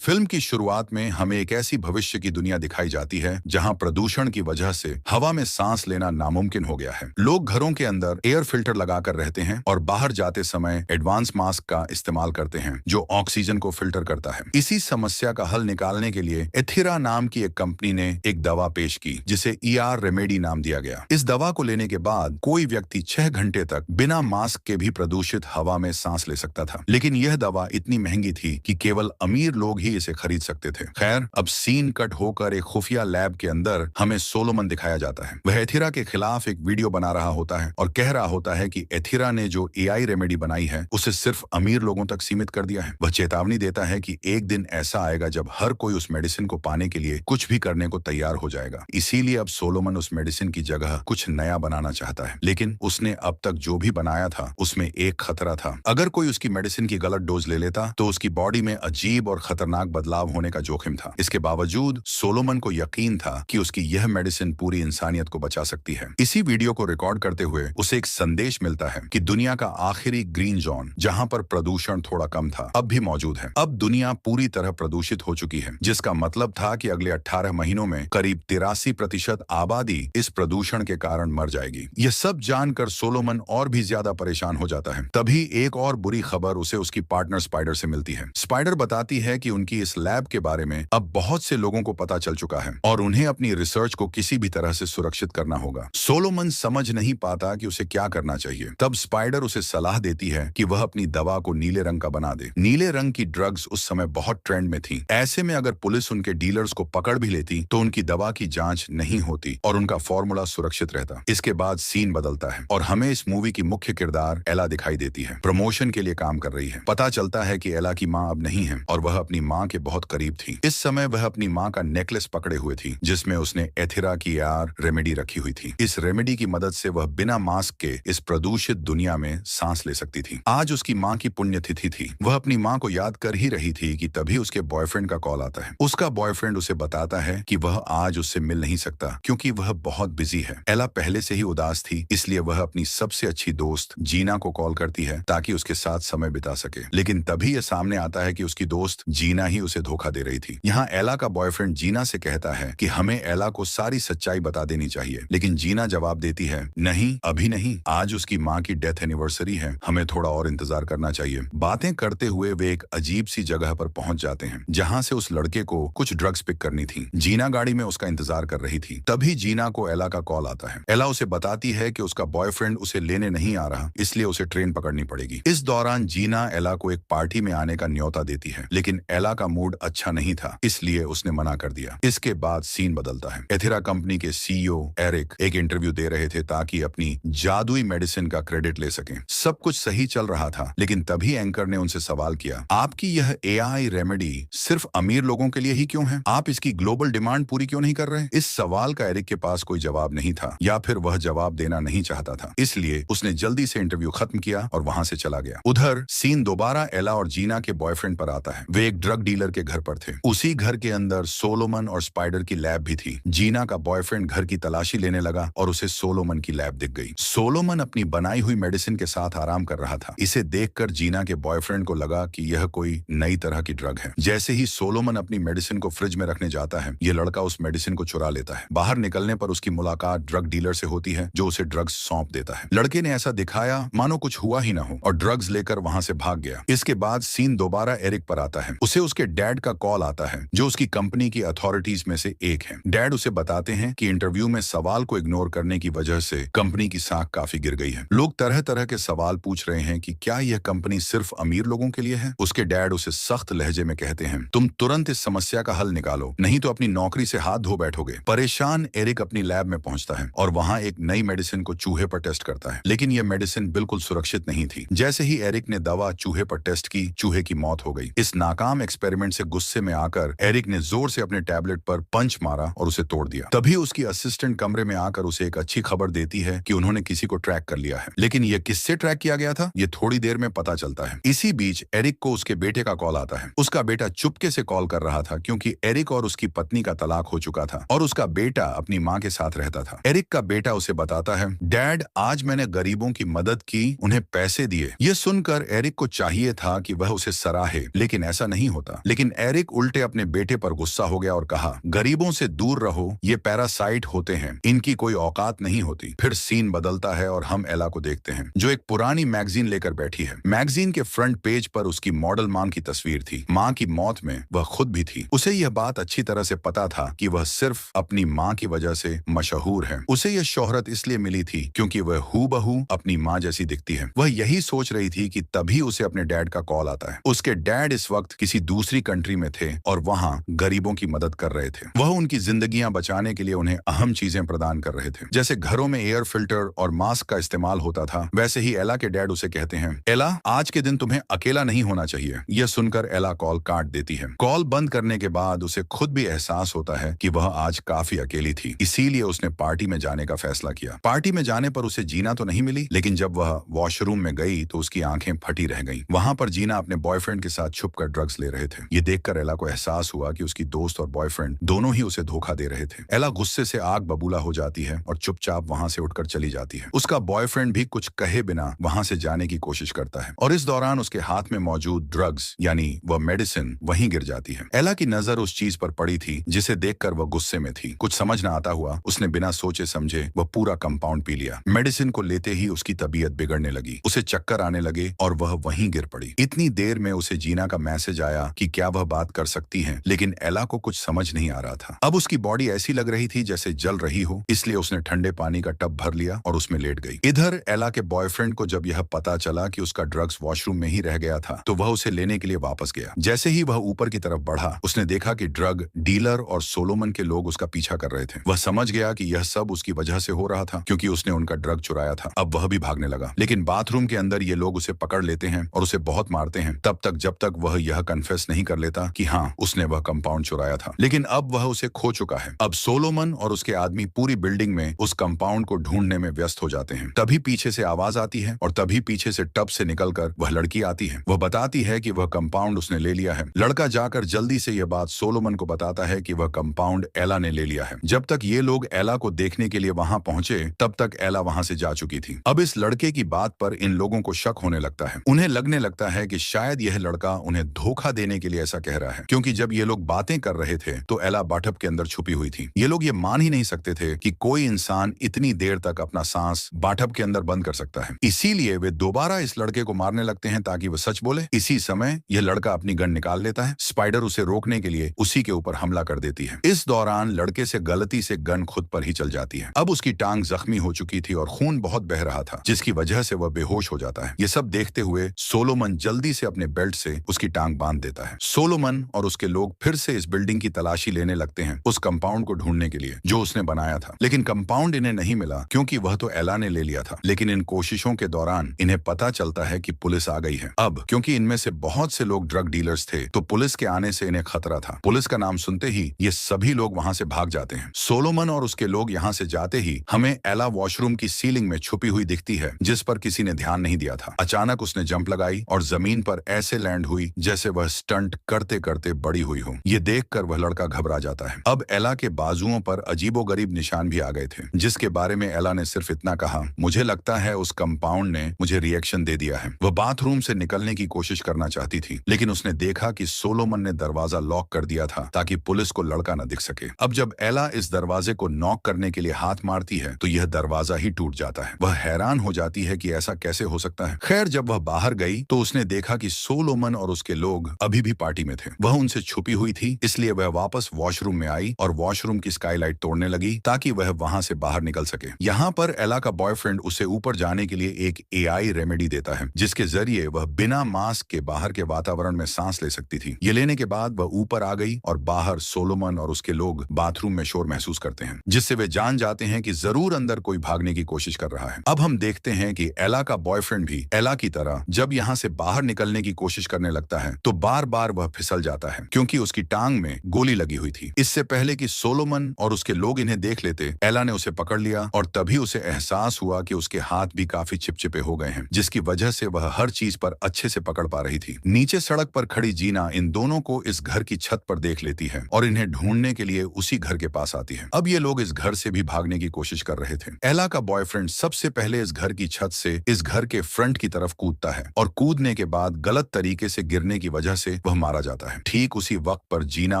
Film की शुरुआत में हमें एक ऐसी भविष्य की दुनिया दिखाई जाती है जहां प्रदूषण की वजह से हवा में सांस लेना नामुमकिन हो गया है। लोग घरों के अंदर एयर फिल्टर लगाकर रहते हैं और बाहर जाते समय एडवांस मास्क का इस्तेमाल करते हैं जो ऑक्सीजन को फिल्टर करता है। इसी समस्या का हल निकालने के लिए एथिरा नाम की एक कंपनी ने एक दवा पेश की जिसे ER रेमेडी नाम दिया गया। इस दवा को लेने के बाद कोई व्यक्ति 6 घंटे तक बिना मास्क के भी प्रदूषित हवा में सांस ले सकता था, लेकिन यह दवा इतनी महंगी थी कि केवल अमीर लोग ही इसे खरीद सकते थे। खैर, अब सीन कट होकर एक खुफिया लैब के अंदर हमें सोलोमन दिखाया जाता है। वह एथिरा के खिलाफ एक वीडियो बना रहा होता है और कह रहा होता है कि एथिरा ने जो AI रेमेडी बनाई है उसे सिर्फ अमीर लोगों तक सीमित कर दिया है। वह चेतावनी देता है कि एक दिन ऐसा आएगा जब हर कोई उस मेडिसिन को पाने के लिए कुछ भी करने को तैयार हो जाएगा। इसीलिए अब सोलोमन उस मेडिसिन की जगह कुछ नया बनाना चाहता है, लेकिन उसने अब तक जो भी बनाया था उसमें एक खतरा था। अगर कोई उसकी मेडिसिन की गलत डोज ले लेता तो उसकी बॉडी में अजीब और खतरनाक बदलाव होने का जोखिम था। इसके बावजूद सोलोमन को यकीन था कि उसकी यह मेडिसिन पूरी इंसानियत को बचा सकती है। इसी वीडियो को रिकॉर्ड करते हुए उसे एक संदेश मिलता है कि दुनिया का आखिरी ग्रीन जोन, जहां पर प्रदूषण थोड़ा कम था, अब भी मौजूद है। अब दुनिया पूरी तरह प्रदूषित हो चुकी है, जिसका मतलब था कि अगले 18 महीनों में करीब 83% आबादी इस प्रदूषण के कारण मर जाएगी। यह सब जानकर सोलोमन और भी ज्यादा परेशान हो जाता है। तभी एक और बुरी खबर उसे उसकी पार्टनर स्पाइडर से मिलती है। स्पाइडर बताती है कि उनकी इस लैब के बारे में अब बहुत से लोगों को पता चल चुका है और उन्हें अपनी रिसर्च को किसी भी तरह से सुरक्षित करना होगा। सोलोमन समझ नहीं पाता कि उसे क्या करना चाहिए। तब स्पाइडर उसे सलाह देती है कि वह अपनी दवा को नीले रंग का बना दे। नीले रंग की ड्रग्स उस समय बहुत ट्रेंड में थी। ऐसे में अगर पुलिस उनके डीलर्स को पकड़ भी लेती तो उनकी दवा की जांच नहीं होती और उनका फॉर्मूला सुरक्षित रहता। इसके बाद सीन बदलता है और हमें इस मूवी की मुख्य किरदार एला दिखाई देती है। प्रमोशन के लिए काम कर रही है। पता चलता है कि एला की माँ अब नहीं है और वह अपनी माँ के बहुत करीब थी। इस समय वह अपनी माँ का नेकलेस पकड़े हुए थी जिसमें उसने एथिरा की ER रेमेडी रखी हुई थी। इस रेमेडी की मदद से वह बिना मास्क के इस प्रदूषित दुनिया में सांस ले सकती थी। आज उसकी माँ की पुण्यतिथि थी। वह अपनी माँ को याद कर ही रही थी कि तभी उसके बॉयफ्रेंड का कॉल आता है। उसका बॉयफ्रेंड उसे बताता है कि वह आज उससे मिल नहीं सकता क्योंकि वह बहुत बिजी है। एला पहले से ही उदास थी, इसलिए वह अपनी सबसे अच्छी दोस्त जीना को कॉल करती है ताकि उसके साथ समय बिता सके। लेकिन तभी यह सामने आता है कि उसकी दोस्त जीना ही उसे धोखा दे रही थी। यहाँ एला का बॉयफ्रेंड जीना से कहता है कि हमें एला को सारी सच्चाई बता देनी चाहिए, लेकिन जीना जवाब देती है, नहीं, अभी नहीं, आज उसकी माँ की डेथ एनिवर्सरी है, हमें थोड़ा और इंतजार करना चाहिए। बातें करते हुए वे एक अजीब सी जगह पर पहुंच जाते हैं जहाँ से उस लड़के को कुछ ड्रग्स पिक करनी थी। जीना गाड़ी में उसका इंतजार कर रही थी। तभी जीना को एला का कॉल आता है। एला उसे बताती है कि उसका बॉयफ्रेंड उसे लेने नहीं आ रहा, इसलिए उसे ट्रेन पकड़नी पड़ेगी। इस दौरान जीना एला को एक पार्टी में आने का न्योता देती है, लेकिन एला का मूड अच्छा नहीं था, इसलिए उसने मना कर दिया। इसके बाद सीन बदलता है। एथिरा कंपनी के CEO एरिक एक इंटरव्यू दे रहे थे ताकि अपनी जादुई मेडिसिन का क्रेडिट ले सकें। सब कुछ सही चल रहा था, लेकिन तभी एंकर ने उनसे सवाल किया, आपकी यह AI रेमेडी सिर्फ अमीर लोगों के लिए ही क्यों है? आप इसकी ग्लोबल डिमांड पूरी क्यों नहीं कर रहे? इस सवाल का एरिक के पास कोई जवाब नहीं था, या फिर वह जवाब देना नहीं चाहता था, इसलिए उसने जल्दी से इंटरव्यू खत्म किया और वहां से चला गया। उधर सीन दोबारा एला और जीना के बॉयफ्रेंड पर आता है। वे एक ड्रग डीलर के घर पर थे। उसी घर के अंदर सोलोमन और स्पाइडर की लैब भी थी। जीना का बॉयफ्रेंड घर की तलाशी लेने लगा और उसे सोलोमन की लैब दिख गई। सोलोमन अपनी बनाई हुई मेडिसिन के साथ आराम कर रहा था। इसे देखकर जीना के बॉयफ्रेंड को लगा कि यह कोई नई तरह की ड्रग है। जैसे ही सोलोमन अपनी मेडिसिन को फ्रिज में रखने जाता है, यह लड़का उस मेडिसिन को चुरा लेता है। बाहर निकलने पर उसकी मुलाकात ड्रग डीलर से होती है जो उसे ड्रग्स सौंप देता है। लड़के ने ऐसा दिखाया मानो कुछ हुआ ही ना हो और ड्रग्स लेकर वहां से भाग गया। इसके बाद सीन दोबारा एरिक पर आता है। उसे उसके डैड का कॉल आता है जो उसकी कंपनी की अथॉरिटीज में से एक है। डैड उसे बताते हैं कि इंटरव्यू में सवाल को इग्नोर करने की वजह से कंपनी की साख काफी गिर गई है। लोग तरह तरह के सवाल पूछ रहे हैं कि क्या यह कंपनी सिर्फ अमीर लोगों के लिए है। उसके डैड उसे सख्त लहजे में कहते हैं, तुम तुरंत इस समस्या का हल निकालो, नहीं तो अपनी नौकरी से हाथ धो बैठोगे। परेशान एरिक अपनी लैब में पहुंचता है और वहां एक नई मेडिसिन को चूहे पर टेस्ट करता है, लेकिन यह मेडिसिन बिल्कुल सुरक्षित नहीं थी। जैसे ही एरिक ने दवा चूहे पर टेस्ट की, चूहे की मौत हो गई। इस नाकाम एक्सपेरिमेंट से गुस्से में आकर एरिक ने जोर से अपने टैबलेट पर पंच मारा और उसे तोड़ दिया। तभी उसकी असिस्टेंट कमरे में आकर उसे एक अच्छी खबर देती है कि उन्होंने किसी को ट्रैक कर लिया है, लेकिन यह किससे ट्रैक किया गया था ये थोड़ी देर में पता चलता है। इसी बीच एरिक को उसके बेटे का कॉल आता है। उसका बेटा चुपके से कॉल कर रहा था क्योंकि एरिक और उसकी पत्नी का तलाक हो चुका था और उसका बेटा अपनी माँ के साथ रहता था। एरिक का बेटा उसे बताता है, डैड, आज मैंने गरीबों की मदद की, उन्हें पैसे दिए। यह सुनकर एरिक को चाहिए था कि वह उसे सराहे, लेकिन ऐसा नहीं होता। होता। लेकिन एरिक उल्टे अपने बेटे पर गुस्सा हो गया और कहा, गरीबों से दूर रहो, ये पैरासाइट होते हैं, इनकी कोई औकात नहीं होती। फिर सीन बदलता है और हम एला को देखते हैं जो एक पुरानी मैगजीन लेकर बैठी है। मैगजीन के फ्रंट पेज पर उसकी मॉडल मां की तस्वीर थी। मां की मौत में वह खुद भी थी। उसे यह बात अच्छी तरह से पता था कि वह सिर्फ अपनी मां की वजह से मशहूर है। उसे यह शोहरत इसलिए मिली थी क्योंकि वह हूबहू अपनी मां जैसी दिखती है। वह यही सोच रही थी कि तभी उसे अपने डैड का कॉल आता है। उसके डैड इस वक्त किसी दूसरी कंट्री में थे और वहां गरीबों की मदद कर रहे थे। वह उनकी जिंदगियां बचाने के लिए उन्हें अहम चीजें प्रदान कर रहे थे। जैसे घरों में एयर फिल्टर और मास्क का इस्तेमाल होता था, वैसे ही एला के डैड उसे कहते हैं, एला, आज के दिन तुम्हें अकेला नहीं होना चाहिए। यह सुनकर एला कॉल काट देती है। कॉल बंद करने के बाद उसे खुद भी एहसास होता है कि वह आज काफी अकेली थी। इसीलिए उसने पार्टी में जाने का फैसला किया। पार्टी में जाने पर उसे जीना तो नहीं मिली, लेकिन जब वह वॉशरूम में गई तो उसकी आंखें फटी रह गईं। वहां पर जीना अपने बॉयफ्रेंड के साथ छुपकर ड्रग्स ले रहे थे। ये देखकर एला को एहसास हुआ कि उसकी दोस्त और बॉयफ्रेंड दोनों ही उसे धोखा दे रहे थे। एला गुस्से से आग बबूला हो जाती है और चुपचाप वहां से उठकर चली जाती है। उसका बॉयफ्रेंड भी कुछ कहे बिना वहां से जाने की कोशिश करता है और इस दौरान उसके हाथ में मौजूद ड्रग्स यानी वह मेडिसिन वहीं गिर जाती है। एला की नजर उस चीज पर पड़ी थी जिसे देखकर वह गुस्से में थी। कुछ समझ न आता हुआ उसने बिना सोचे समझे वह पूरा कंपाउंड पी लिया। मेडिसिन को लेते ही उसकी तबीयत बिगड़ने लगी। उसे चक्कर आने लगे और वह वहीं गिर पड़ी। इतनी देर में उसे जीना का मैसेज आया कि क्या वह बात कर सकती है, लेकिन एला को कुछ समझ नहीं आ रहा था। अब उसकी बॉडी ऐसी लग रही थी जैसे जल रही हो, इसलिए उसने ठंडे पानी का टब भर लिया और उसमें लेट गई। इधर एला के बॉयफ्रेंड को जब यह पता चला कि उसका ड्रग्स वॉशरूम में ही रह गया था, तो वह उसे लेने के लिए वापस गया। जैसे ही वह ऊपर की तरफ बढ़ा, उसने देखा कि ड्रग डीलर और सोलोमन के लोग उसका पीछा कर रहे थे। वह समझ गया कि यह सब उसकी वजह से हो रहा था, क्योंकि उसने उनका ड्रग चुराया था। अब वह भी भागने लगा, लेकिन बाथरूम के अंदर ये लोग उसे पकड़ लेते हैं और उसे बहुत मारते हैं, तब तक जब तक वह यह कन्फेस नहीं कर लेता कि हाँ, उसने वह कंपाउंड चुराया था। लेकिन अब वह उसे खो चुका है। अब सोलोमन और उसके आदमी पूरी बिल्डिंग में उस कंपाउंड को ढूंढने में व्यस्त हो जाते हैं। तभी पीछे से आवाज आती है और तभी पीछे से टब से निकलकर वह लड़की आती है। वह बताती है कि वह कंपाउंड उसने ले लिया है। लड़का जाकर जल्दी से यह बात सोलोमन को बताता है कि वह कंपाउंड एला ने ले लिया है। जब तक ये लोग एला को देखने के लिए वहां पहुंचे, तब तक एला वहां से जा चुकी थी। अब इस लड़के की बात पर इन लोगों को शक होने लगता है। उन्हें लगने लगता है कि शायद यह लड़का उन्हें धोखा देने के लिए ऐसा कह रहा है, क्योंकि जब ये लोग बातें कर रहे थे तो एला बाथटब के अंदर छुपी हुई थी। ये लोग ये मान ही नहीं सकते थे कि कोई इंसान इतनी देर तक अपना सांस बाथटब के अंदर बंद कर सकता है। इसीलिए वे दोबारा इस लड़के को मारने लगते हैं ताकि वह सच बोले। इसी समय यह लड़का अपनी गन निकाल लेता है। स्पाइडर उसे रोकने के लिए उसी के ऊपर हमला कर देती है। इस दौरान लड़के से गलती से गन खुद पर ही चल जाती है। अब उसकी टांग जख्मी हो चुकी थी और खून बहुत बह रहा था, जिसकी वजह से वह बेहोश हो जाता है। ये सब देखते हुए सोलोमन जल्दी से अपने बेल्ट से उसकी टांग बांध देता है। सोलोमन और उसके लोग फिर से इस बिल्डिंग की तलाशी लेने लगते हैं उस कंपाउंड को ढूंढने के लिए जो उसने बनाया था, लेकिन कंपाउंड इन्हें नहीं मिला क्योंकि वह तो एला ने ले लिया था। लेकिन इन कोशिशों के दौरान इन्हें पता चलता है कि पुलिस आ गई है। अब क्योंकि इनमें से बहुत से लोग ड्रग डीलर्स थे, तो पुलिस के आने से इन्हें खतरा था। पुलिस का नाम सुनते ही ये सभी लोग वहां से भाग जाते हैं। सोलोमन और उसके लोग यहाँ से जाते ही हमें एला वॉशरूम की सीलिंग में छुपी हुई दिखती है, जिस पर किसी ने ध्यान नहीं दिया था। अचानक उसने जंप लगाई और जमीन पर ऐसे लैंड हुई जैसे वह स्टंट करते करते बड़ी हुई हो। ये देखकर वह लड़का घबरा जाता है। अब एला के बाजुओं पर अजीबोगरीब निशान भी आ गए थे, जिसके बारे में एला ने सिर्फ इतना कहा, मुझे लगता है उस कंपाउंड ने मुझे रिएक्शन दे दिया है। वह बाथरूम से निकलने की कोशिश करना चाहती थी, लेकिन उसने देखा कि सोलोमन ने दरवाजा लॉक कर दिया था ताकि पुलिस को लड़का न दिख सके। अब जब एला इस दरवाजे को नॉक करने के लिए हाथ मारती है तो यह दरवाजा ही टूट जाता है। वह हैरान हो जाती है कि ऐसा कैसे हो सकता है। खैर, जब वह बाहर गई तो उसने देखा कि सोलोमन और उसके लोग अभी भी पार्टी में थे। वह उनसे छुपी हुई थी, इसलिए वह वापस वॉशरूम में आई और वॉशरूम की स्काईलाइट तोड़ने लगी ताकि वह वहां से बाहर निकल सके। यहाँ पर एला का बॉयफ्रेंड उसे ऊपर जाने के लिए एक एआई रेमेडी देता है, जिसके जरिए वह बिना मास्क के बाहर के वातावरण में सांस ले सकती थी। ये लेने के बाद वह ऊपर आ गई और बाहर सोलोमन और उसके लोग बाथरूम में शोर महसूस करते हैं, जिससे वे जान जाते हैं कि जरूर अंदर कोई भागने की कोशिश कर रहा है। अब हम देखते हैं कि एला का बॉयफ्रेंड भी एला की तरह जब यहाँ से बाहर निकलने की कोशिश करने लगता है तो बार बार वह फिसल जाता है, क्योंकि उसकी टांग में गोली लगी हुई थी। इससे पहले कि सोलोमन और उसके लोग इन्हें देख लेते, एला ने उसे पकड़ लिया और तभी उसे एहसास हुआ कि उसके हाथ भी काफी चिपचिपे हो गए हैं, जिसकी वजह से वह हर चीज पर अच्छे से पकड़ पा रही थी। नीचे सड़क पर खड़ी जीना इन दोनों को इस घर की छत पर देख लेती है और इन्हें ढूंढने के लिए उसी घर के पास आती है। अब ये लोग इस घर से भी भागने की कोशिश कर रहे थे। एला का बॉयफ्रेंड सबसे पहले इस घर की छत से इस घर के फ्रंट की तरफ कूदता है और कूदने के बाद गलत तरीके से गिरने की वजह से वह मारा जाता है। ठीक उसी वक्त पर जीना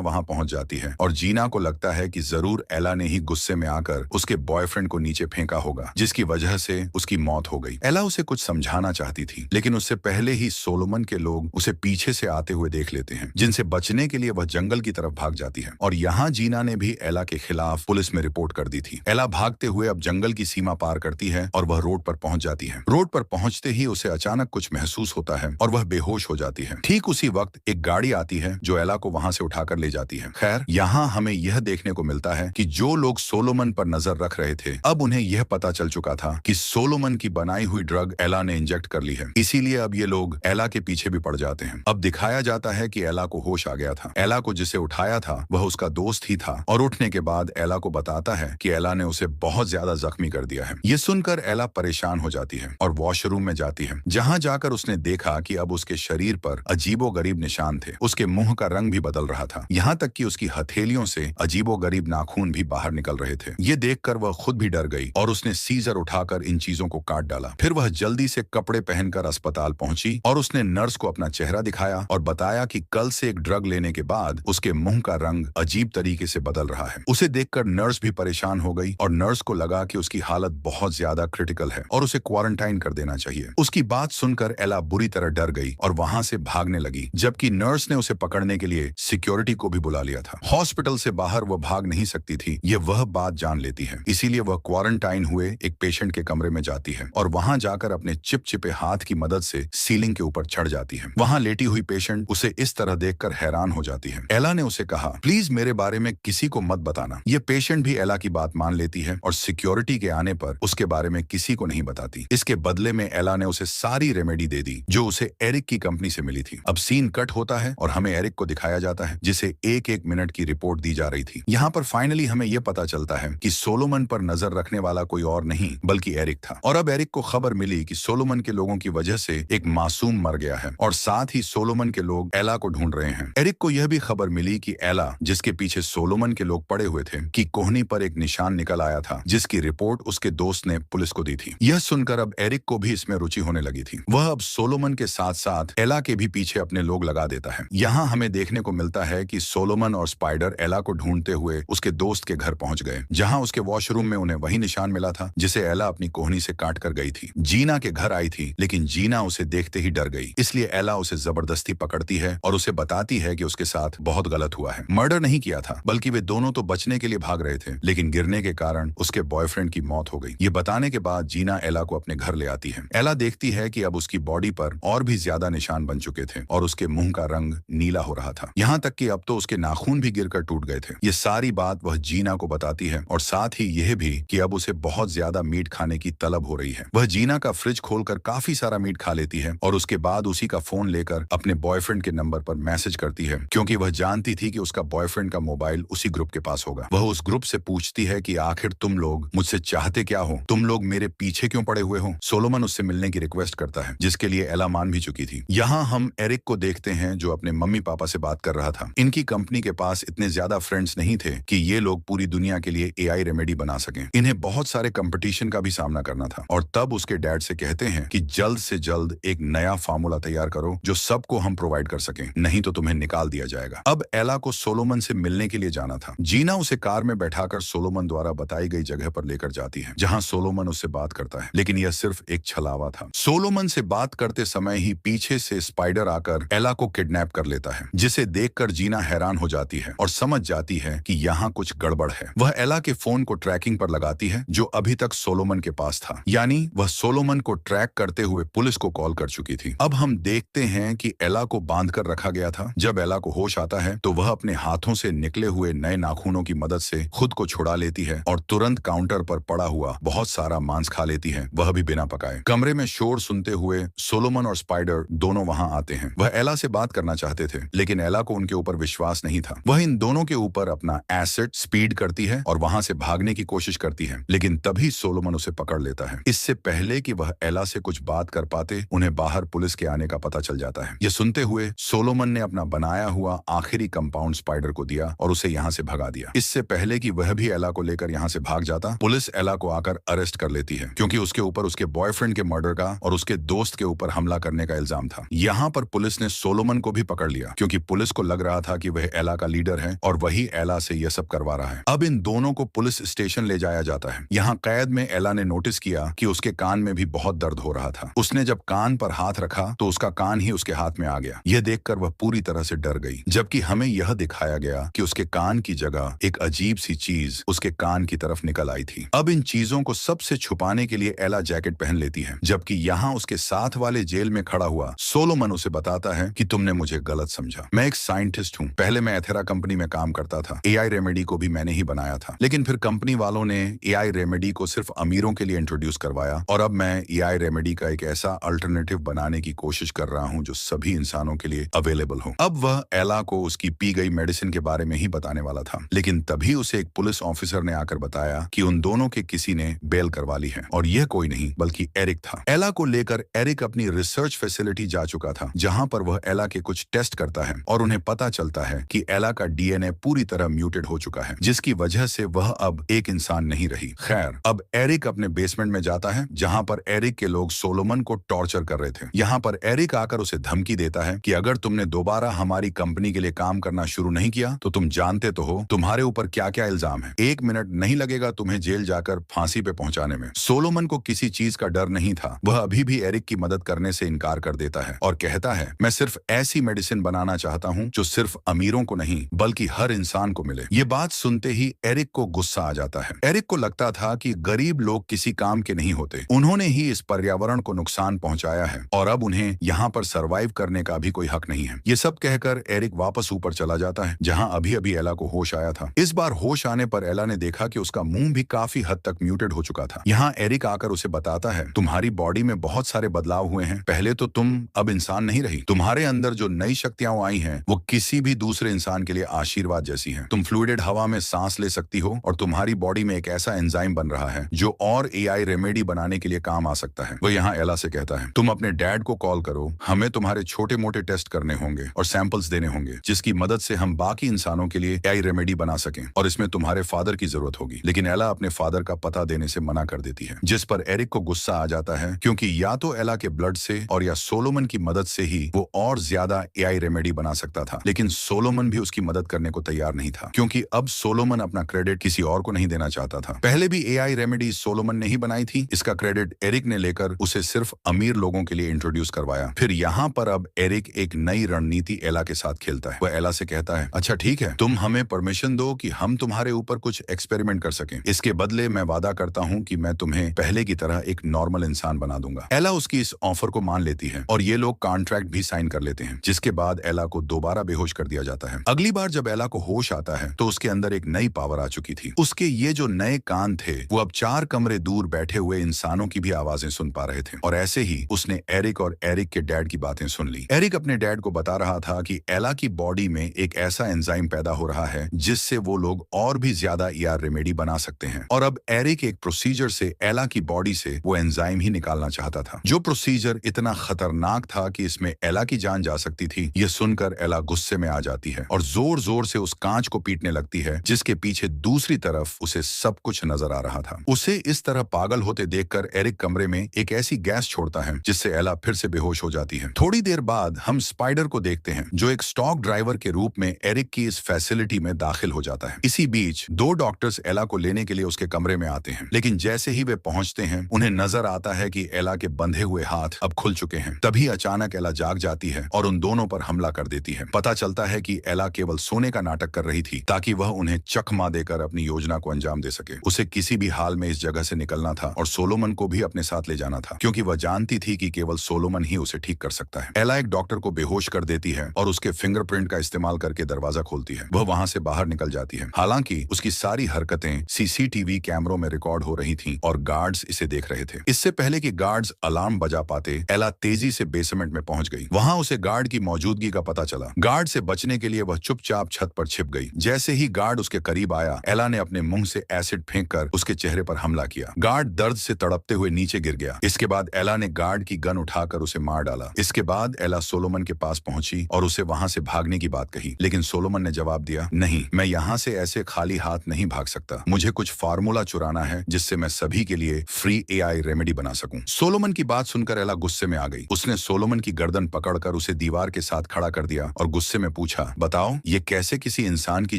वहां पहुंच जाती है और जीना को लगता है कि जरूर एला ने ही गुस्से में आकर उसके बॉयफ्रेंड को नीचे फेंका होगा, जिसकी वजह से उसकी मौत हो गई। एला उसे कुछ समझाना चाहती थी, लेकिन उससे पहले ही सोलोमन के लोग उसे पीछे से आते हुए देख लेते हैं, जिनसे बचने के लिए वह जंगल की तरफ भाग जाती है। और यहाँ जीना ने भी एला के खिलाफ पुलिस में रिपोर्ट कर दी थी। एला भागते हुए अब जंगल की सीमा पार करती है और वह रोड पर पहुंच जाती है। रोड पर पहुंचते ही उसे अचानक कुछ महसूस होता है और वह बेहोश हो जाती है। ठीक उसी वक्त एक गाड़ी आती है जो एला को वहां से उठाकर ले जाती है। खैर, यहाँ हमें यह देखने को मिलता है कि जो लोग सोलोमन पर नजर रख रहे थे, अब उन्हें यह पता चल चुका था कि सोलोमन की बनाई हुई ड्रग एला ने इंजेक्ट कर ली है। इसीलिए अब ये लोग एला के पीछे भी पड़ जाते हैं। अब दिखाया जाता है कि एला को होश आ गया था। एला को जिसे उठाया था वह उसका दोस्त ही था और उठने के बाद एला को बताता है कि एला ने उसे बहुत ज्यादा जख्मी कर दिया है। ये सुनकर एला परेशान हो जाती है और वॉशरूम में जाती है, जहां जाकर उसने देखा कि अब उसके शरीर पर अजीबोगरीब निशान थे। उसके मुंह का रंग भी बदल रहा था, यहाँ तक कि उसकी हथेलियों से अजीबोगरीब नाखून भी बाहर निकल रहे थे। ये देखकर वह खुद भी डर गई और उसने सीजर उठाकर इन चीजों को काट डाला। फिर वह जल्दी से कपड़े पहनकर अस्पताल पहुंची और उसने नर्स को अपना चेहरा दिखाया और बताया कि कल से एक ड्रग लेने के बाद उसके मुंह का रंग अजीब तरीके से बदल रहा है। उसे देखकर नर्स भी परेशान हो गई और नर्स को लगा कि उसकी हालत बहुत ज्यादा क्रिटिकल है और उसे क्वारंटाइन कर देना चाहिए। उसकी बात सुनकर एला बुरी तरह डर गई और वहां से भागने लगी, जबकि नर्स ने उसे पकड़ने के लिए सिक्योरिटी को भी बुला लिया था। हॉस्पिटल से बाहर वह भाग नहीं सकती थी, ये वह बात जान लेती है। इसीलिए वह क्वारंटाइन हुए एक पेशेंट के कमरे में जाती है और वहां जाकर अपने चिपचिपे हाथ की मदद से सीलिंग के ऊपर चढ़ जाती है। वहां लेटी हुई पेशेंट उसे इस तरह देखकर हैरान हो जाती है। एला ने उसे कहा, प्लीज मेरे बारे में किसी को मत बताना। ये पेशेंट भी एला की बात मान लेती है और सिक्योरिटी के आने पर उसके बारे में किसी को नहीं बताती। इसके बदले में एला ने उसे सारी रेमेडी दे दी जो उसे एरिक की कंपनी से मिली थी। अब सीन कट होता है और हमें एरिक को दिखाया जाता है, जिसे एक एक मिनट की रिपोर्ट दी जा रही थी। यहाँ पर फाइनली हमें यह पता चलता है कि सोलोमन पर नजर रखने वाला कोई और नहीं बल्कि एरिक था। और अब एरिक को खबर मिली कि सोलोमन के लोगों की वजह से एक मासूम मर गया है और साथ ही सोलोमन के लोग एला को ढूंढ रहे हैं। एरिक को यह भी खबर मिली कि एला, जिसके पीछे सोलोमन के लोग पड़े हुए थे, की कोहनी पर एक निशान निकल आया था, जिसकी रिपोर्ट उसके दोस्त ने पुलिस को दी थी। यह सुनकर अब एरिक को भी इसमें रुचि होने लगी थी। वह अब सोलोमन के साथ साथ एला के भी पीछे अपने लोग लगा देता है। यहाँ हमें देखने को मिलता है कि सोलोमन और स्पाइडर एला को ढूंढते हुए उसके दोस्त के घर पहुंच गए, जहाँ उसके वॉशरूम में उन्हें वही निशान मिला था जिसे एला अपनी कोहनी से काट कर गई थी। जीना के घर आई थी, लेकिन जीना उसे देखते ही डर गई, इसलिए एला उसे जबरदस्ती पकड़ती है और उसे बताती है कि उसके साथ बहुत गलत हुआ है। मर्डर नहीं किया था, बल्कि वे दोनों तो बचने के लिए भाग रहे थे, लेकिन गिरने के कारण उसके बॉयफ्रेंड की मौत हो गई। ये बताने के बाद जीना एला को अपने घर ले आती है। एला देखती है कि अब उसकी बॉडी पर और भी ज्यादा निशान बन चुके थे और उसके मुंह का रंग नीला हो रहा था, यहाँ तक कि अब तो उसके नाखून भी गिरकर टूट गए थे। ये सारी बात वह जीना को बताती है और साथ ही यह भी कि अब उसे बहुत ज्यादा मीट खाने की तलब हो रही है। वह जीना का फ्रिज खोलकर काफी सारा मीट खा लेती है और उसके बाद उसी का फोन लेकर अपने बॉयफ्रेंड के नंबर पर मैसेज करती है, क्योंकि वह जानती थी कि उसका बॉयफ्रेंड का मोबाइल उसी ग्रुप के पास होगा। वह उस ग्रुप से पूछती है कि आखिर तुम लोग मुझसे चाहते क्या हो, तुम लोग मेरे पीछे क्यों पड़े हुए हो। सोलोमन उससे मिलने की रिक्वेस्ट करता है, जिसके लिए एला मान भी चुकी थी। यहाँ हम एरिक को देखते हैं जो अपने मम्मी पापा से बात कर रहा था। इनकी कंपनी के पास इतने ज्यादा फ्रेंड्स नहीं थे कि ये लोग पूरी दुनिया के लिए एआई रेमेडी बना सकें। इन्हें बहुत सारे कंपटीशन का भी सामना करना था और तब उसके डैड से कहते हैं कि जल्द से जल्द एक नया फार्मूला तैयार करो जो सबको हम प्रोवाइड कर सकें, नहीं तो तुम्हें निकाल दिया जाएगा। अब एला को सोलोमन से मिलने के लिए जाना था। जीना उसे कार में बैठाकर सोलोमन द्वारा बताई गई जगह पर लेकर जाती है, जहां सोलोमन उससे बात करता है, लेकिन यह सिर्फ एक छलावा था। सोलोमन से बात करते समय ही पीछे से स्पाइडर आकर एला को किडनैप कर लेता है, जिसे देखकर जीना हैरान हो जाती है और समझ जाती है कि यहाँ कुछ गड़बड़ है। वह एला के फोन को ट्रैकिंग पर लगाती है जो अभी तक सोलोमन के पास था, यानी वह सोलोमन को ट्रैक करते हुए पुलिस को कॉल कर चुकी थी। अब हम देखते हैं कि एला को बांध कर रखा गया था। जब एला को होश आता है तो वह अपने हाथों से निकले हुए नए नाखूनों की मदद से खुद को छुड़ा लेती है और तुरंत काउंटर पर पड़ा हुआ बहुत सारा मांस खा लेती है, वह भी बिना पकाए। कमरे में शोर सुनते हुए सोलोमन और स्पाइडर दोनों वहां आते हैं। वह एला से बात करना चाहते थे, लेकिन एला को उनके ऊपर विश्वास नहीं था। वह इन दोनों के ऊपर अपना एसिड स्पीड करती है और वहां से भागने की कोशिश करती है, लेकिन तभी सोलोमन उसे पकड़ लेता है। इससे पहले कि वह एला से कुछ बात कर पाते, उन्हें बाहर पुलिस के आने का पता चल जाता है। यह सुनते हुए सोलोमन ने अपना बनाया हुआ आखिरी कंपाउंड स्पाइडर को दिया और उसे यहाँ से भगा दिया। इससे पहले कि वह भी एला को लेकर यहाँ से भाग जाता, पुलिस एला को आकर अरेस्ट कर लेती है, क्योंकि उसके ऊपर उसके बॉयफ्रेंड के मर्डर का और उसके दोस्त के ऊपर हमला करने का इल्जाम था। यहाँ पर पुलिस ने सोलोमन सोलोमन को भी पकड़ लिया क्योंकि पुलिस को लग रहा था कि वह एला का लीडर है और वही एला से यह सब करवा रहा है। अब इन दोनों को पुलिस स्टेशन ले जाया जाता है। यहाँ कैद में एला ने नोटिस किया कि उसके कान में भी बहुत दर्द हो रहा था। उसने जब कान पर हाथ रखा तो उसका कान ही उसके हाथ में आ गया। यह देखकर वह पूरी तरह से डर गई, जबकि हमें यह दिखाया गया कि उसके कान की जगह एक अजीब सी चीज उसके कान की तरफ निकल आई थी। अब इन चीजों को सबसे छुपाने के लिए एला जैकेट पहन लेती है, जबकि यहाँ उसके साथ वाले जेल में खड़ा हुआ सोलोमन उसे बताता है कि तुमने मुझे गलत समझा। मैं एक साइंटिस्ट हूँ। पहले मैं एथेरा कंपनी में काम करता था। एआई रेमेडी को भी मैंने ही बनाया था, लेकिन फिर कंपनी वालों ने एआई रेमेडी को सिर्फ अमीरों के लिए इंट्रोड्यूस करवाया और अब मैं एआई रेमेडी का एक ऐसा अल्टरनेटिव बनाने की कोशिश कर रहा हूँ जो सभी इंसानों के लिए अवेलेबल हो। अब वह एला को उसकी पी गई मेडिसिन के बारे में ही बताने वाला था, लेकिन तभी उसे एक पुलिस ऑफिसर ने आकर बताया कि उन दोनों के किसी ने बेल करवा ली है और यह कोई नहीं बल्कि एरिक था। एला को लेकर एरिक अपनी रिसर्च फैसिलिटी जा चुका था, जहां पर वह एला के कुछ टेस्ट करता है और उन्हें पता चलता है कि एला का डीएनए पूरी तरह म्यूटेड हो चुका है, जिसकी वजह से वह अब एक इंसान नहीं रही। खैर, अब एरिक अपने बेसमेंट में जाता है जहां पर एरिक के लोग सोलोमन को टॉर्चर कर रहे थे। यहाँ पर एरिक आकर उसे धमकी देता है कि अगर तुमने दोबारा हमारी कंपनी के लिए काम करना शुरू नहीं किया तो तुम जानते तो हो तुम्हारे ऊपर क्या क्या इल्जाम है। 1 मिनट नहीं लगेगा तुम्हें जेल जाकर फांसी पे पहुंचाने में। सोलोमन को किसी चीज का डर नहीं था। वह अभी भी एरिक की मदद करने से इनकार कर देता है और कहता है, मैं सिर्फ ऐसी मेडिसिन बनाना चाहता हूँ जो सिर्फ अमीरों को नहीं बल्कि हर इंसान को मिले। ये बात सुनते ही एरिक को गुस्सा आ जाता है। एरिक को लगता था कि गरीब लोग किसी काम के नहीं होते। उन्होंने ही इस पर्यावरण को नुकसान पहुंचाया है और अब उन्हें यहाँ पर सरवाइव करने का भी कोई हक नहीं है। ये सब कहकर एरिक वापस ऊपर चला जाता है जहाँ अभी अभी एला को होश आया था। इस बार होश आने पर एला ने देखा कि उसका मुंह भी काफी हद तक म्यूटेड हो चुका था। यहाँ एरिक आकर उसे बताता है, तुम्हारी बॉडी में बहुत सारे बदलाव हुए हैं। पहले तो तुम अब इंसान नहीं रही। तुम्हारे अंदर जो नई शक्तियां आई हैं वो किसी भी दूसरे इंसान के लिए आशीर्वाद जैसी हैं। तुम फ्लूइडेड हवा में सांस ले सकती हो और तुम्हारी बॉडी में एक ऐसा एंजाइम बन रहा है जो और एआई रेमेडी बनाने के लिए काम आ सकता है। वो यहाँ एला से कहता है, तुम अपने डैड को कॉल करो, हमें तुम्हारे छोटे मोटे टेस्ट करने होंगे और सैंपल्स देने होंगे जिसकी मदद से हम बाकी इंसानों के लिए एआई रेमेडी बना सकें और इसमें तुम्हारे फादर की जरूरत होगी। लेकिन एला अपने फादर का पता देने से मना कर देती है, जिस पर एरिक को गुस्सा आ जाता है क्योंकि या तो एला के ब्लड से और या सोलोमन की मदद से ही वो और ज्यादा एआई रेमेडी बना सकता था। लेकिन सोलोमन भी उसकी मदद करने को तैयार नहीं था क्योंकि अब सोलोमन अपना क्रेडिट किसी और को नहीं देना चाहता था। पहले भी एआई रेमेडी सोलोमन ने ही बनाई थी। इसका क्रेडिट एरिक ने लेकर उसे सिर्फ अमीर लोगों के लिए इंट्रोड्यूस करवाया। फिर यहाँ पर अब एरिक एक नई रणनीति एला के साथ खेलता है। वह एला से कहता है, अच्छा ठीक है, तुम हमें परमिशन दो कि हम तुम्हारे ऊपर कुछ एक्सपेरिमेंट कर सकें। इसके बदले मैं वादा करता हूँ कि मैं तुम्हें पहले की तरह एक नॉर्मल इंसान बना दूंगा। एला उसकी इस ऑफर को मान लेती है और ये लोग कॉन्ट्रैक्ट भी साइन कर लेते हैं, जिसके बाद एला को दोबारा बेहोश कर दिया जाता है। अगली बार जब एला को होश आता है तो उसके अंदर एक नई पावर आ चुकी थी। उसके ये जो नए कान थे वो अब 4 कमरे दूर बैठे हुए इंसानों की भी आवाजें सुन पा रहे थे और ऐसे ही उसने एरिक और एरिक के डैड की बातें सुन ली। एरिक अपने डैड को बता रहा था कि एला की बॉडी में एक ऐसा एंजाइम पैदा हो रहा है जिससे वो लोग और भी ज्यादा एआई रेमेडी बना सकते हैं और अब एरिक एक प्रोसीजर से एला की बॉडी से वो एंजाइम ही निकालना चाहता था, जो प्रोसीजर इतना खतरनाक था कि इसमें एला की जान जा सकती थी। ये सुनकर एला गुस्से में आ जाती है और जोर जोर से उस कांच को पीटने लगती है जिसके पीछे दूसरी तरफ उसे सब कुछ नजर आ रहा था। उसे इस तरह पागल होते देखकर एरिक कमरे में एक ऐसी गैस छोड़ता है जिससे एला फिर से बेहोश हो जाती है। थोड़ी देर बाद हम स्पाइडर को देखते हैं जो एक स्टॉक ड्राइवर के रूप में एरिक की इस फैसिलिटी में दाखिल हो जाता है। इसी बीच 2 डॉक्टर्स एला को लेने के लिए उसके कमरे में आते हैं, लेकिन जैसे ही वे पहुंचते हैं उन्हें नजर आता है कि एला के बंधे हुए हाथ अब खुल चुके हैं। तभी अचानक एला जाग जाती है और उन दोनों पर हमला कर देती है। पता चलता है कि एला केवल सोने का नाटक कर रही थी ताकि वह उन्हें चकमा देकर अपनी योजना को अंजाम दे सके। उसे किसी भी हाल में इस जगह से निकलना था और सोलोमन को भी अपने साथ ले जाना था क्योंकि वह जानती थी कि केवल सोलोमन ही उसे ठीक कर सकता है। एला एक डॉक्टर को बेहोश कर देती है और उसके फिंगरप्रिंट का इस्तेमाल करके दरवाजा खोलती है। वह वहां से बाहर निकल जाती है। हालांकि उसकी सारी हरकतें सीसीटीवी कैमरों में रिकॉर्ड हो रही थीं और गार्ड्स इसे देख रहे थे। इससे पहले कि गार्ड्स अलार्म बजा पाते, एला तेजी से बेसमेंट में पहुंच गई। वहां उसे गार्ड की मौजूदगी का पता चला। गार्ड से बचने के लिए वह चुपचाप छत पर छिप गई। जैसे ही गार्ड उसके करीब आया, एला ने अपने मुंह से एसिड फेंककर उसके चेहरे पर हमला किया। गार्ड दर्द से तड़पते हुए नीचे गिर गया। इसके बाद एला ने गार्ड की गन उठाकर उसे मार डाला। इसके बाद एला सोलोमन के पास पहुंची और उसे वहां से भागने की बात कही, लेकिन सोलोमन ने जवाब दिया, नहीं, मैं यहाँ से ऐसे खाली हाथ नहीं भाग सकता। मुझे कुछ फार्मूला चुराना है जिससे मैं सभी के लिए फ्री एआई रेमेडी बना सकूं। सोलोमन की बात सुनकर एला गुस्से में आ गई। उसने सोलोमन की गर्दन पकड़कर उसे दीवार के साथ खड़ा कर दिया और गुस्से में पूछा, बताओ ये कैसे किसी इंसान की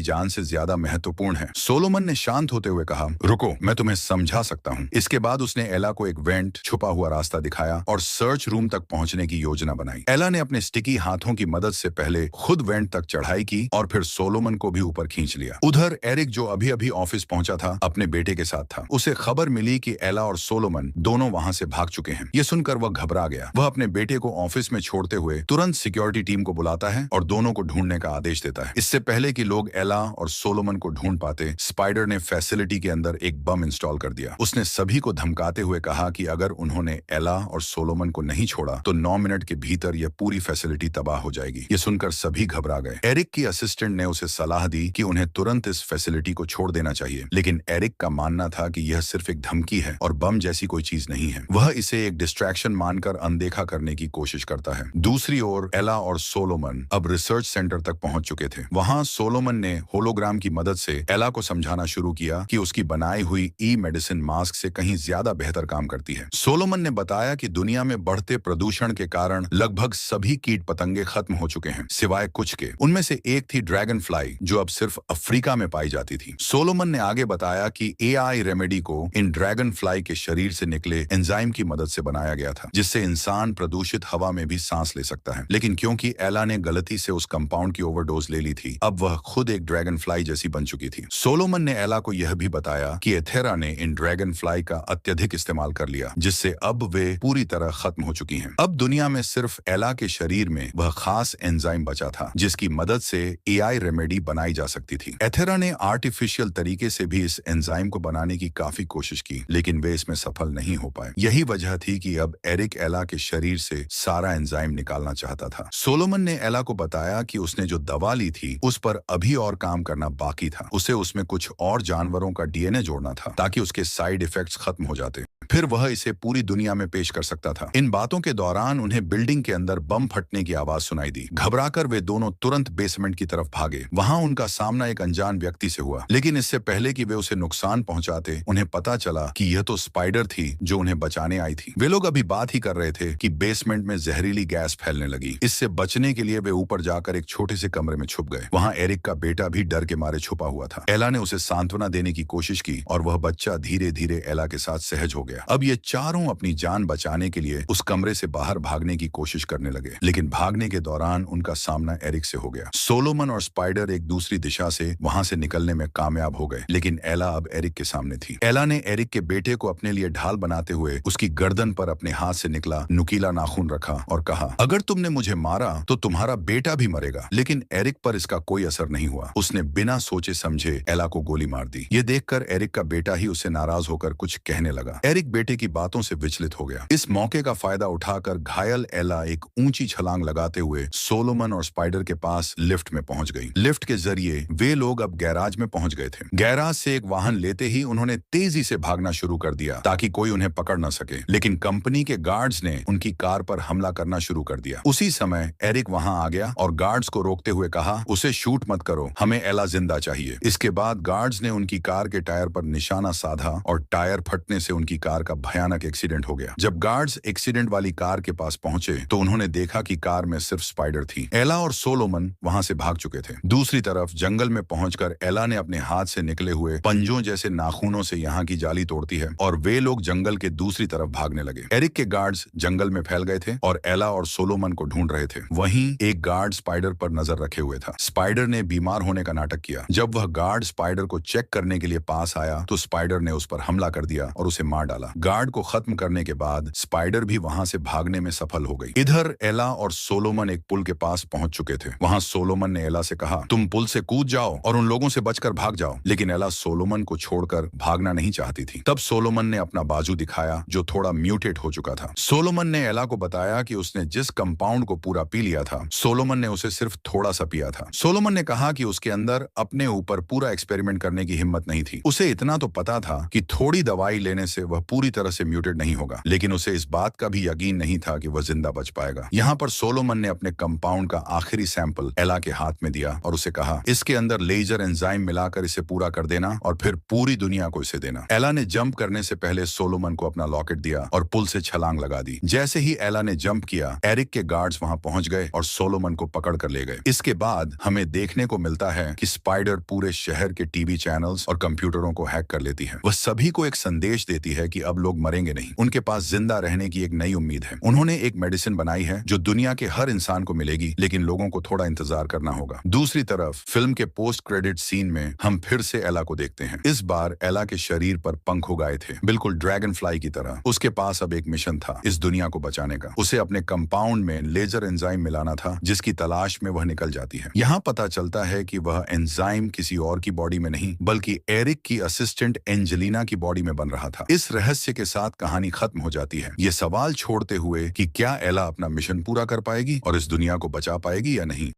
जान से ज्यादा महत्वपूर्ण है? सोलोमन ने शांत होते हुए कहा, रुको, मैं तुम्हें समझा सकता हूँ। इसके बाद उसने एला को एक वेंट, छुपा हुआ रास्ता दिखाया और सर्च रूम तक पहुंचने की योजना बनाई। एला ने अपने स्टिकी हाथों की मदद से पहले खुद वेंट तक चढ़ाई की और फिर सोलोमन को भी ऊपर खींच लिया। उधर एरिक, जो अभी अभी ऑफिस पहुंचा था, अपने बेटे के साथ था। उसे खबर मिली कि एला और सोलोमन दोनों वहां से भाग चुके हैं। ये सुनकर वह घबरा गया। वह अपने बेटे को ऑफिस में छोड़ते हुए तुरंत सिक्योरिटी टीम को बुलाता है और दोनों को ढूंढने का आदेश देता है। इससे पहले कि लोग एला और सोलोमन को ढूंढ पाते, स्पाइडर ने फैसिलिटी के अंदर एक बम इंस्टॉल कर दिया। उसने सभी को धमकाते हुए कहा कि अगर उन्होंने एला और सोलोमन को नहीं छोड़ा तो 9 मिनट के भीतर यह पूरी फैसिलिटी तबाह हो जाएगी। ये सुनकर सभी घबरा गए। एरिक की असिस्टेंट ने उसे सलाह दी कि उन्हें तुरंत इस फैसिलिटी को छोड़ देना चाहिए, लेकिन एरिक का मानना था कि यह सिर्फ एक धमकी है और बम जैसी कोई चीज नहीं है। वह इसे एक डिस्ट्रैक्शन मानकर अनदेखा करने की कोशिश करता है। दूसरी ओर एला और सोलोमन अब रिसर्च सेंटर तक पहुंच चुके थे। वहां सोलोमन ने होलोग्राम की मदद से एला को समझाना शुरू किया कि उसकी बनाई हुई ई मेडिसिन मास्क से कहीं ज्यादा बेहतर काम करती है। सोलोमन ने बताया कि दुनिया में बढ़ते प्रदूषण के कारण लगभग सभी कीट पतंगे खत्म हो चुके हैं, सिवाय कुछ के। उनमें से एक थी ड्रैगन फ्लाई, जो अब सिर्फ अफ्रीका में पाई जाती थी। सोलोमन ने आगे बताया कि एआई रेमेडी को इन ड्रैगन फ्लाई के शरीर से निकले एंजाइम की मदद से बनाया गया था, जिससे इंसान प्रदूषित हवा में भी सांस ले सकता है। लेकिन क्योंकि एला ने गलती से उस कंपाउंड की ओवरडोज ले ली थी, अब वह खुद एक ड्रैगन फ्लाई जैसी बन चुकी थी। सोलोमन ने एला को यह भी बताया कि एथेरा ने इन ड्रैगन फ्लाई का अत्यधिक इस्तेमाल कर लिया, जिससे अब वे पूरी तरह खत्म हो चुकी हैं। अब दुनिया में सिर्फ एला के शरीर में वह खास एंजाइम बचा था, जिसकी मदद से एआई रेमेडी बनाई जा सकती थी। एथेरा ने आर्टिफिशियल तरीके से भी इस एंजाइम को बनाने की काफी कोशिश की, लेकिन वे इसमें सफल नहीं हो पाए। यही वजह थी कि अब एरिक एला के शरीर से सारा एंजाइम निकालना चाहता था। सोलोमन ने एला को बताया कि उसने जो दवा ली थी उस पर अभी और काम करना बाकी था। उसे उसमें कुछ और जानवरों का डीएनए जोड़ना था ताकि उसके साइड इफेक्ट्स खत्म हो जाते, फिर वह इसे पूरी दुनिया में पेश कर सकता था। इन बातों के दौरान उन्हें बिल्डिंग के अंदर बम फटने की आवाज सुनाई दी। घबराकर वे दोनों तुरंत बेसमेंट की तरफ भागे। वहां उनका सामना एक अनजान व्यक्ति से हुआ, लेकिन इससे पहले कि वे उसे नुकसान पहुंचाते, उन्हें पता चला कि यह तो स्पाइडर थी जो उन्हें बचाने आई थी। वे लोग अभी बात ही कर रहे थे कि बेसमेंट में जहरीली गैस फैलने लगी। इससे बचने के लिए वे ऊपर जाकर एक छोटे से कमरे में छुप गए। वहां एरिक का बेटा भी डर के मारे छुपा हुआ था। एला ने उसे सांत्वना देने की कोशिश की और वह बच्चा धीरे धीरे एला के साथ सहज हो गया। अब ये चारों अपनी जान बचाने के लिए उस कमरे से बाहर भागने की कोशिश करने लगे, लेकिन भागने के दौरान उनका सामना एरिक से हो गया। सोलोमन और स्पाइडर एक दूसरी दिशा से वहां से निकलने में कामयाब हो गए, लेकिन एला अब एरिक के सामने थी। एला ने एरिक के बेटे को अपने लिए ढाल बनाते हुए उसकी गर्दन पर अपने हाथ से निकला नुकीला नाखून रखा और कहा, अगर तुमने मुझे मारा तो तुम्हारा बेटा भी मरेगा। लेकिन एरिक पर इसका कोई असर नहीं हुआ। उसने बिना सोचे समझे एला को गोली मार दी। ये देखकर एरिक का बेटा ही उससे नाराज होकर कुछ कहने लगा। एरिक बेटे की बातों से विचलित हो गया। इस मौके का फायदा उठाकर घायल एला एक ऊंची छलांग लगाते हुए सोलोमन और स्पाइडर के पास लिफ्ट में पहुंच गई। लिफ्ट के जरिए वे लोग अब गैराज में पहुंच गए थे। गैराज से एक वाहन लेते ही उन्होंने तेजी से भागना शुरू कर दिया ताकि कोई उन्हें पकड़ न सके, लेकिन कंपनी के गार्ड्स ने उनकी कार पर हमला करना शुरू कर दिया। उसी समय एरिक वहां आ गया और गार्ड्स को रोकते हुए कहा, उसे शूट मत करो, हमें एला जिंदा चाहिए। इसके बाद गार्ड्स ने उनकी कार के टायर पर निशाना साधा और टायर फटने से उनकी कार का भयानक एक्सीडेंट हो गया। जब गार्ड्स एक्सीडेंट वाली कार के पास पहुंचे तो उन्होंने देखा कि कार में सिर्फ स्पाइडर थी। एला और सोलोमन वहां से भाग चुके थे। दूसरी तरफ जंगल में पहुंचकर एला ने अपने हाथ से निकले हुए पंजों जैसे नाखूनों से यहाँ की जाली तोड़ती है और वे लोग जंगल के दूसरी तरफ भागने लगे। एरिक के गार्ड्स जंगल में फैल गए थे और एला और सोलोमन को ढूंढ रहे थे। वहीं एक गार्ड स्पाइडर पर नजर रखे हुए था। स्पाइडर ने बीमार होने का नाटक किया। जब वह गार्ड स्पाइडर को चेक करने के लिए पास आया तो स्पाइडर ने उस पर हमला कर दिया और उसे मार डाला। गार्ड को खत्म करने के बाद स्पाइडर भी वहां से भागने में सफल हो गई। इधर एला और सोलोमन एक पुल के पास पहुंच चुके थे। वहां सोलोमन ने एला से कहा, तुम पुल से कूद जाओ और उन लोगों से बचकर भाग जाओ, लेकिन एला सोलोमन को छोड़कर भागना नहीं चाहती थी। तब सोलोमन ने अपना बाजू दिखाया जो थोड़ा म्यूटेट हो चुका था। सोलोमन ने एला को बताया कि उसने जिस कंपाउंड को पूरा पी लिया था, सोलोमन ने उसे सिर्फ थोड़ा सा पिया था। सोलोमन ने कहा कि उसके अंदर अपने ऊपर पूरा एक्सपेरिमेंट करने की हिम्मत नहीं थी। उसे इतना तो पता था कि थोड़ी दवाई लेने से वह पूरी तरह से म्यूटेड नहीं होगा, लेकिन उसे इस बात का भी यकीन नहीं था कि वह जिंदा बच पाएगा। यहाँ पर सोलोमन ने अपने कंपाउंड का आखिरी सैंपल एला के हाथ में दिया और उसे कहा, इसके अंदर लेजर एंजाइम मिलाकर इसे पूरा कर देना और फिर पूरी दुनिया को इसे देना। एला ने जंप करने से पहले सोलोमन को अपना लॉकेट दिया और पुल से छलांग लगा दी। जैसे ही एला ने जंप किया, एरिक के गार्ड्स वहां पहुंच गए और सोलोमन को पकड़ कर ले गए। इसके बाद हमें देखने को मिलता है कि स्पाइडर पूरे शहर के टीवी चैनल्स और कंप्यूटरों को हैक कर लेती है। वह सभी को एक संदेश देती है कि अब लोग मरेंगे नहीं, उनके पास जिंदा रहने की एक नई उम्मीद है। उन्होंने एक मेडिसिन बनाई है जो दुनिया के हर इंसान को मिलेगी, लेकिन लोगों को थोड़ा इंतजार करना होगा। दूसरी तरफ फिल्म के पोस्ट क्रेडिट सीन में हम फिर से एला को देखते हैं। इस बार एला के शरीर पर पंख उगाए थे, बिल्कुल ड्रैगन फ्लाई की तरह। उसके पास अब एक मिशन था, इस दुनिया को बचाने का। उसे अपने कंपाउंड में लेजर एंजाइम मिलाना था, जिसकी तलाश में वह निकल जाती है। यहाँ पता चलता है कि वह एंजाइम किसी और की बॉडी में नहीं, बल्कि एरिक की असिस्टेंट एंजेलिना की बॉडी में बन रहा था। इस रहस्य के साथ कहानी खत्म हो जाती है, ये सवाल छोड़ते हुए कि क्या एला अपना मिशन पूरा कर पाएगी और इस दुनिया को बचा पाएगी या नहीं।